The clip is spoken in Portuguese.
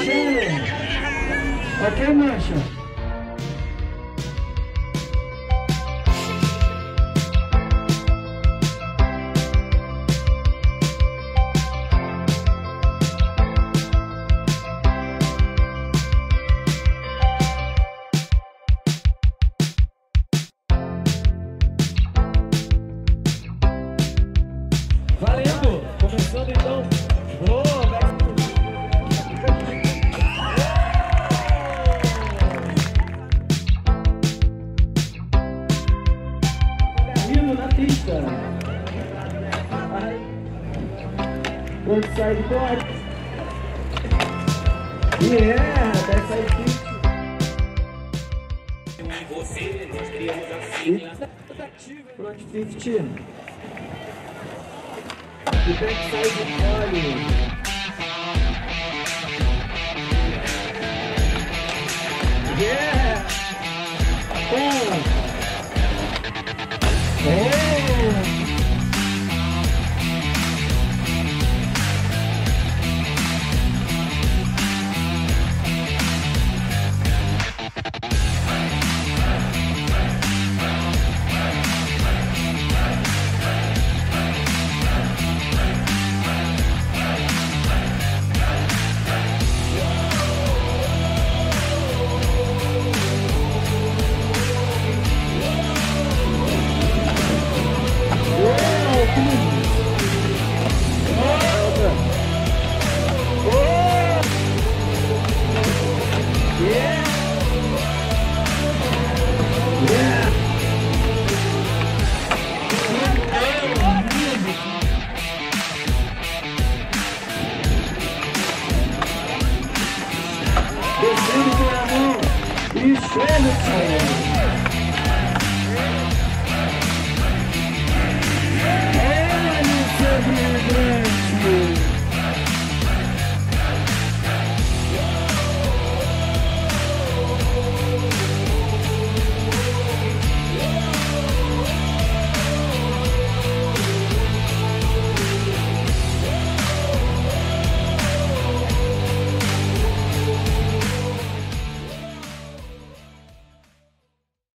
Marcha! Ok, Marcha? Valendo! Começando então. Rindo na pista. Frontside board. Yeah, backside kick. Front 50. E backside ollie. Yeah! Oh! Descendo pela mão e chega-se! Olha o seu